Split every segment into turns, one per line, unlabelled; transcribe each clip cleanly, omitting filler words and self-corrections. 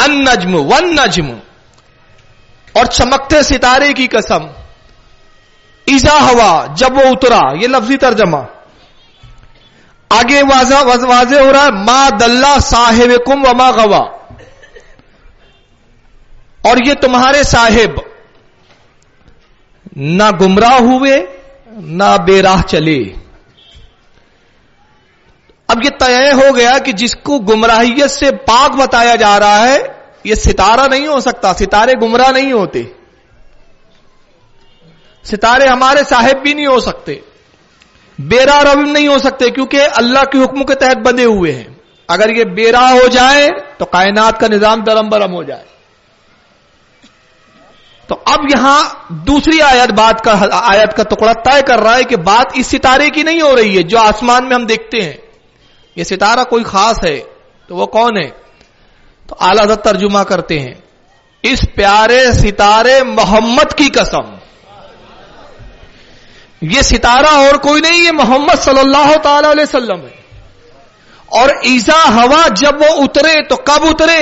अन्नज्म वन्नज्म, और चमकते सितारे की कसम, इज़ा हवा, जब वो उतरा, ये लफ्जी तर्जमा। आगे वाज़े हो रहा है, मा दल्ला साहिबकुम व मा गवा, और ये तुम्हारे साहिब ना गुमराह हुए ना बेराह चले। अब ये तय हो गया कि जिसको गुमराहियत से पाक बताया जा रहा है, ये सितारा नहीं हो सकता, सितारे गुमराह नहीं होते, सितारे हमारे साहिब भी नहीं हो सकते, बेराह रविम नहीं हो सकते, क्योंकि अल्लाह के हुक्म के तहत बंधे हुए हैं। अगर ये बेराह हो जाए तो कायनात का निजाम दरम बरम हो जाए। तो अब यहां दूसरी आयत का टुकड़ा तय कर रहा है कि बात इस सितारे की नहीं हो रही है जो आसमान में हम देखते हैं। ये सितारा कोई खास है, तो वो कौन है? तो आला हज़रत तर्जुमा करते हैं, इस प्यारे सितारे मोहम्मद की कसम, ये सितारा और कोई नहीं, ये मोहम्मद सल्लल्लाहु ताला अलैहि वसल्लम है। और ईज़ा हवा, जब वो उतरे तो कब उतरे?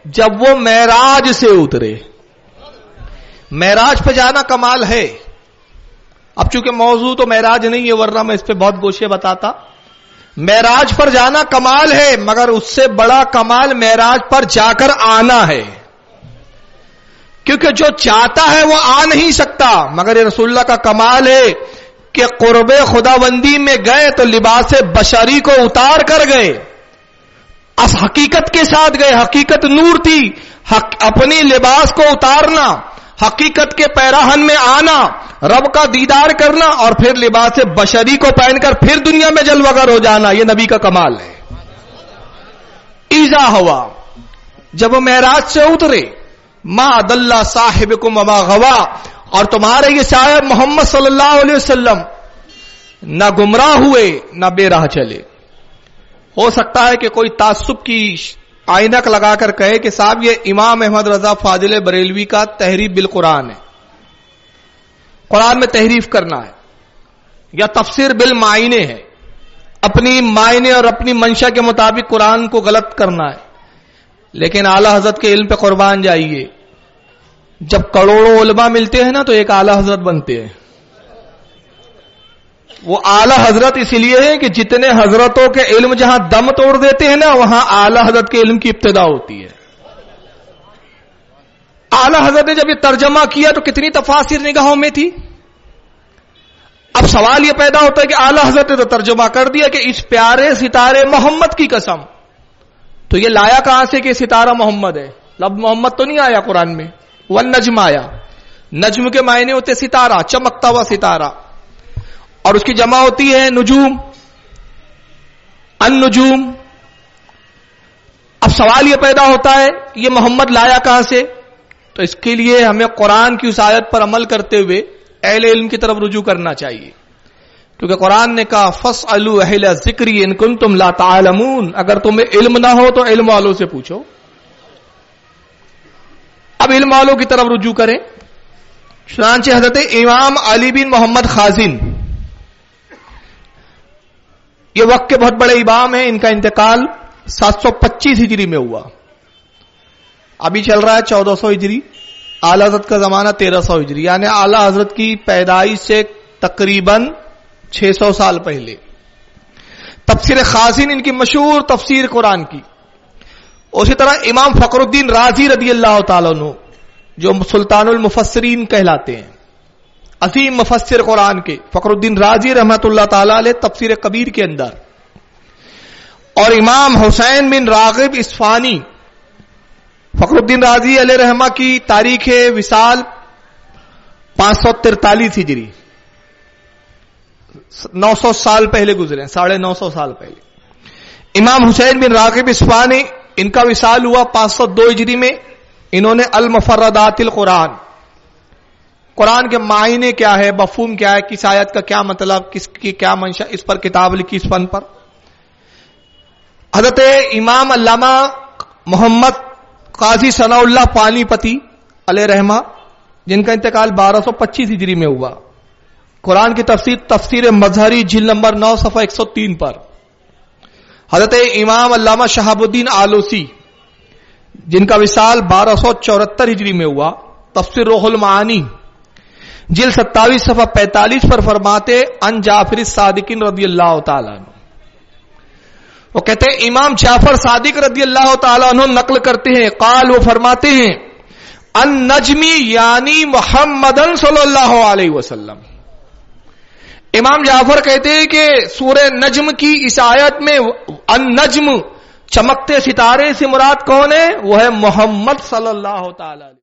जब वो मेराज से उतरे। मेराज पे जाना कमाल है। अब चूंकि मौजू तो मेराज नहीं है, वरना मैं इस पे बहुत गोशे बताता। मेराज पर जाना कमाल है, मगर उससे बड़ा कमाल मेराज पर जाकर आना है, क्योंकि जो चाहता है वो आ नहीं सकता। मगर ये रसूलुल्लाह का कमाल है कि कुर्बे खुदाबंदी में गए तो लिबास बशरी को उतार कर गए, अस हकीकत के साथ गए। हकीकत नूर थी, अपनी लिबास को उतारना, हकीकत के पैराहन में आना, रब का दीदार करना, और फिर लिबास बशरी को पहनकर फिर दुनिया में जलवागर हो जाना, यह नबी का कमाल है। ईज़ा हुआ, जब वो मेराज से उतरे, मा अदल्ला साहिबकुम व मा गवा, और तुम्हारे ये साहिब मोहम्मद सल्लल्लाहु अलैहि वसल्लम ना गुमराह हुए ना बेराह चले। हो सकता है कि कोई तासुब की आइनक लगाकर कहे कि साहब ये इमाम अहमद रजा फाजिल बरेलवी का तहरीफ बिल कुरान है, कुरान में तहरीफ करना है, या तफसीर बिल मायने है, अपनी मायने और अपनी मंशा के मुताबिक कुरान को गलत करना है। लेकिन आला हजरत के इल्म पे कुर्बान जाइए, जब करोड़ों उलमा मिलते हैं ना तो एक आला हजरत बनते हैं। वो आला हजरत इसलिए है कि जितने हजरतों के इल्म जहां दम तोड़ देते हैं ना, वहां आला हजरत के इल्म की इब्तिदा होती है। आला हजरत ने जब ये तर्जमा किया तो कितनी तफासिर निगाहों में थी। अब सवाल यह पैदा होता है कि आला हजरत ने तो तर्जमा कर दिया कि इस प्यारे सितारे मोहम्मद की कसम, तो ये लाया कहां से कि सितारा मोहम्मद है? लफ्ज़ मोहम्मद तो नहीं आया कुरान में, वन नज्म आया। नज्म के मायने होते सितारा, चमकता हुआ सितारा, और उसकी जमा होती है नुजूम, अन-नुजूम। अब सवाल यह पैदा होता है ये मोहम्मद लाया कहां से? तो इसके लिए हमें कुरान की उस आयत पर अमल करते हुए अहले इल्म की तरफ रुजू करना चाहिए, क्योंकि कुरान ने कहा फस्अलू अहले ज़िक्री इन कुंतुम ला तालमून, अगर तुम्हें इल्म ना हो तो इल्म वालों से पूछो। अब इल्म वालों की तरफ रुजू करें। चुनांचे हजरत इमाम अली बिन मोहम्मद खाजिन, ये वक्त के बहुत बड़े इमाम हैं, इनका इंतकाल 725 हिजरी में हुआ। अभी चल रहा है 1400 हिजरी, आला हजरत का जमाना 1300 हिजरी, यानी आला हजरत की पैदाइश से तकरीबन 600 साल पहले। तफसीर खाजिन इनकी मशहूर तफसीर कुरान की। उसी तरह इमाम फखरुद्दीन राजी रदी अल्लाह ताला अन्हु, जो सुल्तानुल मुफस्सिरीन कहलाते हैं, अजीम मुफस्सिर कुरान के फखरुद्दीन राजी रहमतुल्लाह ताला अलैह तफसीर कबीर के अंदर, और इमाम हुसैन बिन रागिब इस्फानी, फखरुद्दीन राजी अलैह रहमा की तारीख विसाल 543 हिजरी, 900 साल पहले गुजरे, 950 साल पहले। इमाम हुसैन बिन रागिब इस्फानी, इनका विसाल हुआ 502 हिजरी में। इन्होंने अल मुफर्रदातिल कुरान, कुरान के मायने क्या है, मफहूम क्या है, किस आयत का क्या मतलब, किसकी क्या मंशा, इस पर किताब लिखी, इस फन पर। हजरत इमाम अल्लामा मोहम्मद काजी सनाउल्लाह पानीपती अलैह रहमा, जिनका इंतकाल 1225 हिजरी में हुआ, कुरान की तफसीर मजहरी जिल्द नंबर 9 सफ़ा 103 पर। हजरत इमाम अल्लामा शहाबुद्दीन आलूसी, جن کا وصال 1274 ہجری میں ہوا. تفسیر روح المعانی جلد 27 صفحہ 45 پر فرماتے ان جعفر الصادق رضی اللہ تعالیٰ عنہ، وہ کہتے ہیں امام جعفر صادق رضی اللہ تعالیٰ عنہ نقل کرتے ہیں، قال وہ فرماتے ہیں النجمی یعنی محمدن صلی اللہ علیہ وسلم. امام جعفر کہتے ہیں کہ سورہ نجم کی اس آیت میں النجم چمکتے ستارے سے مراد کون ہے؟ وہ ہے محمد صلی اللہ تعالی